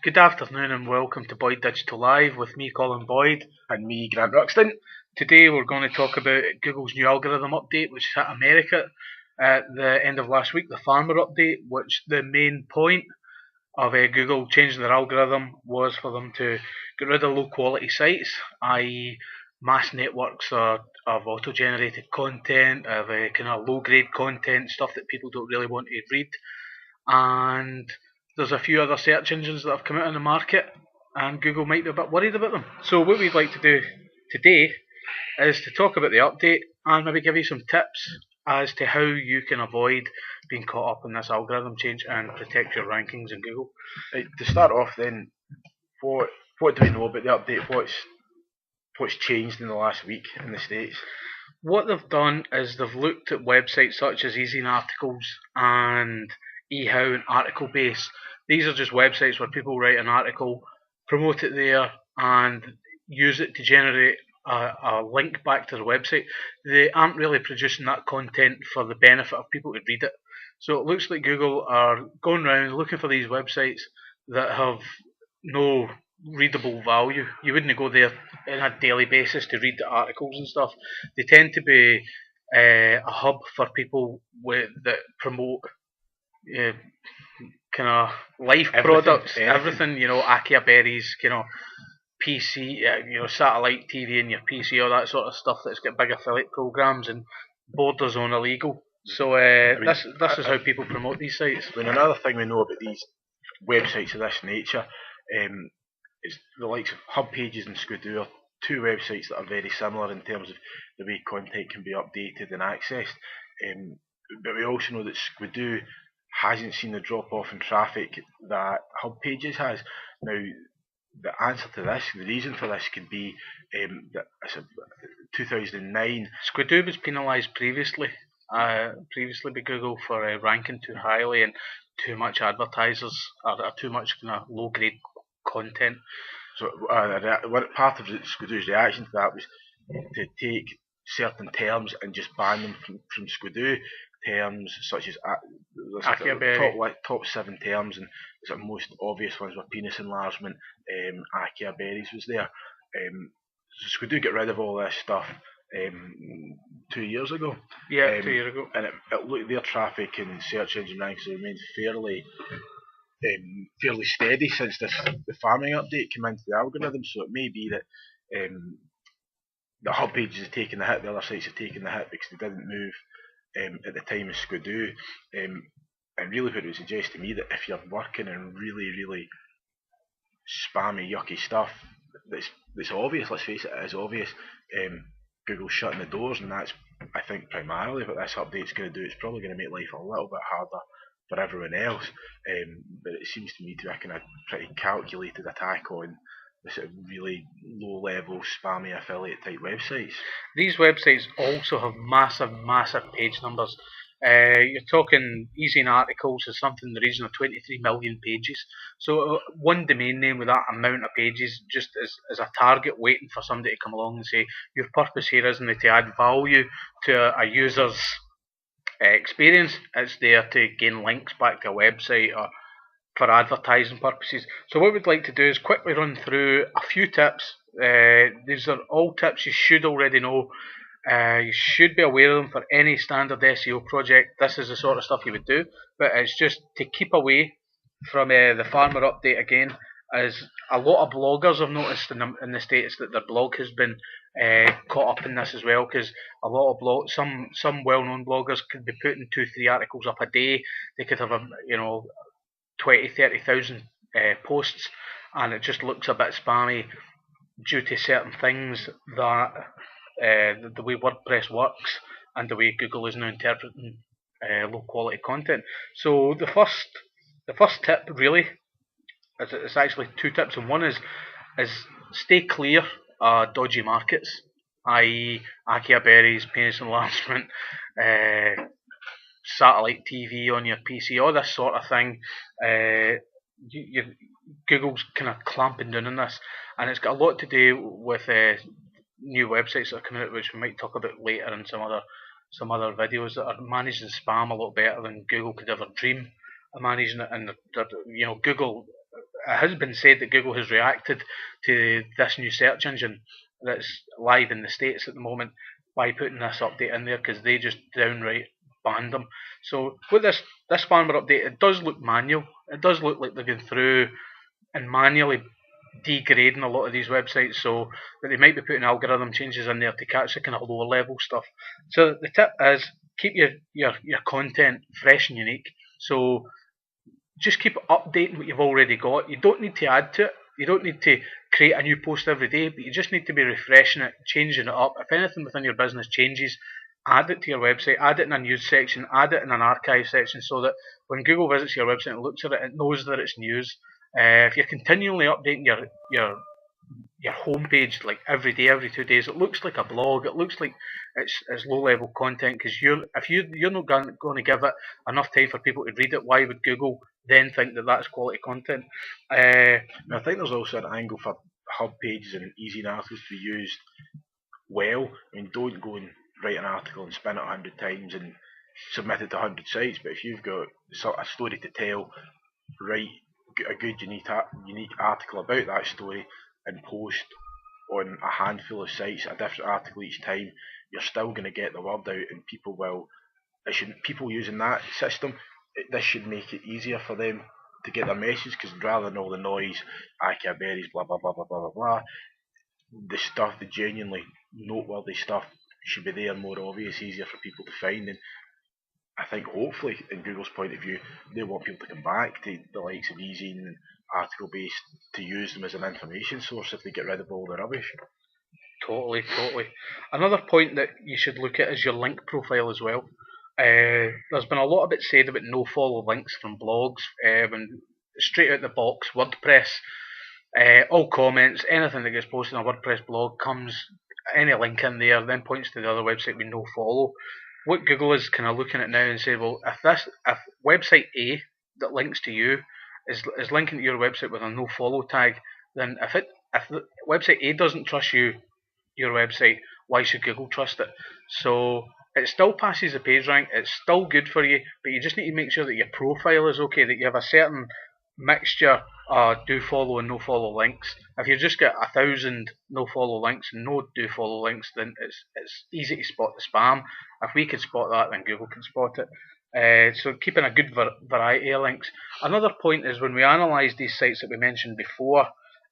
Good afternoon and welcome to Boyd Digital Live with me, Colin Boyd. And me, Grant Ruxton. Today we're going to talk about Google's new algorithm update, which hit America at the end of last week, the farmer update, which the main point of Google changing their algorithm was for them to get rid of low quality sites, i.e. mass networks of auto-generated content, of kind of low grade content, stuff that people don't really want to read. And there's a few other search engines that have come out on the market and Google might be a bit worried about them. So what we'd like to do today is to talk about the update and maybe give you some tips as to how you can avoid being caught up in this algorithm change and protect your rankings in Google. Right, to start off then, what do we know about the update? What's changed in the last week in the States? What they've done is they've looked at websites such as Easy Articles and eHow and Article Base. These are just websites where people write an article, promote it there, and use it to generate a link back to the website. They aren't really producing that content for the benefit of people to read it. So it looks like Google are going around looking for these websites that have no readable value. You wouldn't go there on a daily basis to read the articles and stuff. They tend to be a hub for people that promote kind of life products, everything, Akia berries, PC, satellite TV in your PC, all that sort of stuff that's got big affiliate programs and borders on illegal. So this is how people promote these sites. Another thing we know about these websites of this nature is the likes of Hub Pages and Skidoo are two websites that are very similar in terms of the way content can be updated and accessed. But we also know that Skidoo hasn't seen the drop off in traffic that Hub Pages has. Now, the answer to this, the reason for this could be that 2009. Skidoo was penalised previously by Google for ranking too highly and too much advertisers or too much kind of low grade content. So part of Skidoo's reaction to that was to take certain terms and just ban them from Skidoo. Terms such as top 7 terms, and the most obvious ones were penis enlargement. Akia berries was there. So Skidoo get rid of all this stuff 2 years ago. Yeah, 2 years ago. And it looked their traffic and search engine rankings remained fairly steady since the farming update came into the algorithm. So it may be that the Hub Pages have taken the hit, the other sites have taken the hit because they didn't move at the time of Skidoo. And really what it would suggest to me that if you're working in really spammy, yucky stuff that's obvious, let's face it, it is obvious, Google's shutting the doors, and that's, I think, primarily what this update's going to do. It's probably going to make life a little bit harder for everyone else, but it seems to me to be a kind of pretty calculated attack on the sort of really low-level, spammy affiliate type websites. These websites also have massive page numbers. You're talking Easy Articles is something in the region of 23 million pages. So one domain name with that amount of pages just is a target waiting for somebody to come along and say, your purpose here isn't to add value to a user's experience, it's there to gain links back to a website or for advertising purposes. So what we'd like to do is quickly run through a few tips. These are all tips you should already know. You should be aware of them for any standard SEO project. This is the sort of stuff you would do, but it's just to keep away from the farmer update again, as a lot of bloggers have noticed in the States that their blog has been caught up in this as well, because a lot of some well-known bloggers could be putting 2-3 articles up a day. They could have 20,000-30,000 posts, and it just looks a bit spammy due to certain things that the way WordPress works and the way Google is now interpreting low quality content. So the first tip really it's actually 2 tips, and one is stay clear of dodgy markets, i.e. Akia berries, penis enlargement, satellite TV on your PC, all this sort of thing. Google's kind of clamping down on this, and it's got a lot to do with new websites that are coming out, which we might talk about later in some other videos, that are managing spam a lot better than Google could ever dream of managing it. And Google it has been said that Google has reacted to this new search engine that's live in the States at the moment by putting this update in there because they just downright banned them. So with this firmware update, it does look manual. It does look like they're going through and manually degrading a lot of these websites, so that they might be putting algorithm changes in there to catch the kind of lower level stuff. So the tip is keep your content fresh and unique. So just keep updating what you've already got. You don't need to add to it. You don't need to create a new post every day, but you just need to be refreshing it, changing it up. If anything within your business changes, add it to your website, add it in a news section, add it in an archive section, so that when Google visits your website and looks at it, it knows that it's news. If you're continually updating your homepage like every day, every 2 days, it looks like a blog. It looks like it's low level content because you're not going to give it enough time for people to read it. Why would Google then think that that's quality content? I think there's also an angle for hub pages and easy articles to be used well. I mean, don't go and write an article and spin it 100 times and submit it to 100 sites. But if you've got a story to tell, write a good unique article about that story and post on a handful of sites a different article each time. You're still going to get the word out, and people using that system, this should make it easier for them to get their message, because rather than all the noise, IKEA berries, blah blah blah blah blah blah blah, the stuff, the genuinely noteworthy stuff should be there, more obvious, easier for people to find. And I think hopefully, in Google's point of view, they want people to come back to the likes of Easy and article based to use them as an information source if they get rid of all the rubbish. Totally. Another point that you should look at is your link profile as well. There's been a lot of it said about no follow links from blogs. When straight out the box, WordPress, all comments, anything that gets posted on a WordPress blog comes, any link in there, then points to the other website with no follow. What Google is kind of looking at now and say, well, if website A that links to you is linking to your website with a no follow tag, then if the website A doesn't trust your website, why should Google trust it? So it still passes the PageRank, it's still good for you, but you just need to make sure that your profile is okay, that you have a certain mixture do follow and no follow links. If you just get 1,000 no follow links and no do follow links, then it's easy to spot the spam. If we can spot that, then Google can spot it. So keeping a good variety of links. Another point is when we analysed these sites that we mentioned before,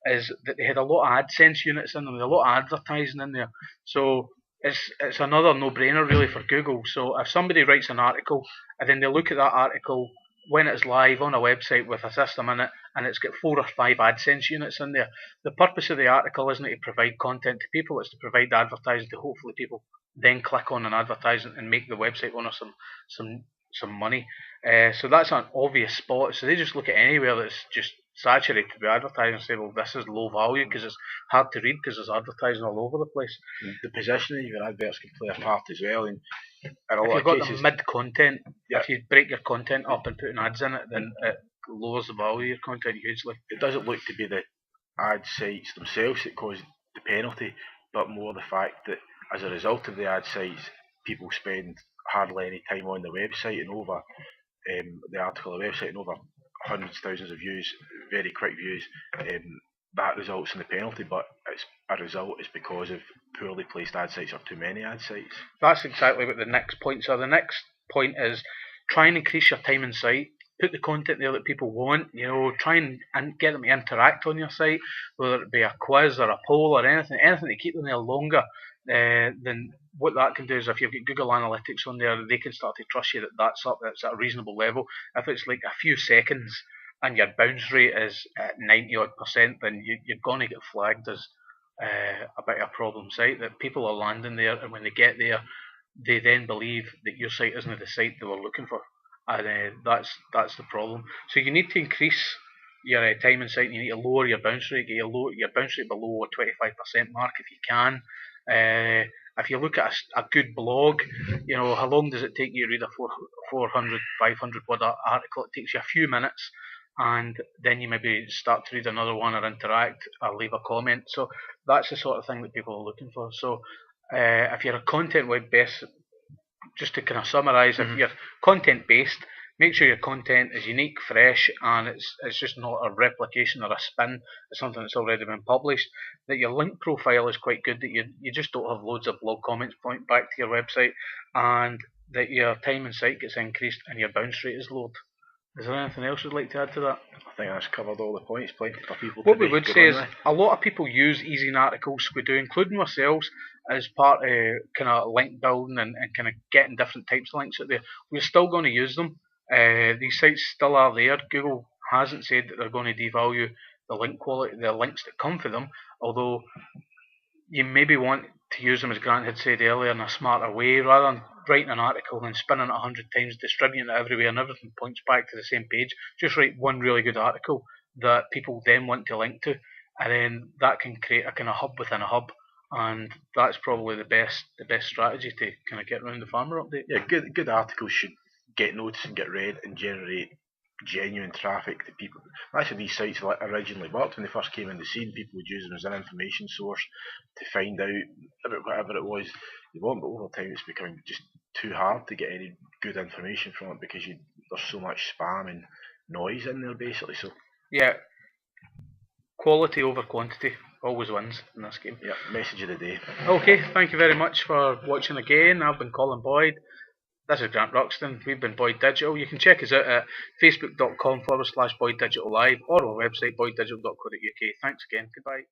is that they had a lot of AdSense units in them, a lot of advertising in there. So it's another no-brainer really for Google. So if somebody writes an article and then they look at that article when it's live on a website with a system in it and it's got 4 or 5 AdSense units in there, the purpose of the article isn't to provide content to people, it's to provide advertising to hopefully people then click on an advertisement and make the website owner some money. So that's an obvious spot. So they just look at anywhere that's just saturated with advertising and say, well, this is low value because it's hard to read because there's advertising all over the place. The positioning of your adverts can play a part as well. And in a if lot you've of got cases, the mid content, if you break your content up and put ads in it, then it lowers the value of your content hugely. It doesn't look to be the ad sites themselves that cause the penalty, but more the fact that as a result of the ad sites, people spend hardly any time on the website, and over the article on the website, and over hundreds, thousands of views, very quick views. That results in the penalty, but it's because of poorly placed ad sites or too many ad sites. That's exactly what the next points are. The next point is try and increase your time on site. Put the content there that people want. Try and get them to interact on your site, whether it be a quiz or a poll or anything to keep them there longer. Then what that can do is if you've got Google Analytics on there, they can start to trust you that that's at a reasonable level. If it's like a few seconds and your bounce rate is at 90%, then you're going to get flagged as a bit of a problem site, that people are landing there, and when they get there, they then believe that your site isn't the site they were looking for, and that's the problem. So you need to increase your time on site, and you need to lower your bounce rate, get your bounce rate below a 25% mark if you can. If you look at a good blog, how long does it take you to read a 400, 500 word article? It takes you a few minutes, and then you maybe start to read another one or interact or leave a comment. So that's the sort of thing that people are looking for. So if you're a content web based, just to kind of summarise, if you're content based, Make sure your content is unique, fresh, and it's just not a replication or a spin of something that's already been published. That your link profile is quite good, that you just don't have loads of blog comments point back to your website, and that your time and site gets increased and your bounce rate is lowered. Is there anything else you'd like to add to that? I think that's covered all the points. Plenty for people. What we would say is a lot of people use easy articles. We do, including ourselves, as part of kind of link building and kind of getting different types of links out there. We're still going to use them. These sites still are there. Google hasn't said that they're going to devalue the link quality, the links that come from them. Although you maybe want to use them, as Grant had said earlier, in a smarter way, rather than writing an article and spinning it 100 times, distributing it everywhere, and everything points back to the same page. Just write one really good article that people then want to link to, and then that can create a kind of hub within a hub, and that's probably the best strategy to kind of get around the farmer update. Yeah, good articles should get noticed and get read and generate genuine traffic to people. Actually, these sites originally worked when they first came in the scene. People would use them as an information source to find out about whatever it was they want, but over time it's becoming just too hard to get any good information from it because there's so much spam and noise in there basically. So yeah, quality over quantity always wins in this game. Yeah, message of the day. Okay, thank you very much for watching again. I've been Colin Boyd. This is Grant Ruxton. We've been Boyd Digital. You can check us out at facebook.com/Boyd Digital Live or our website boyddigital.co.uk. Thanks again. Goodbye.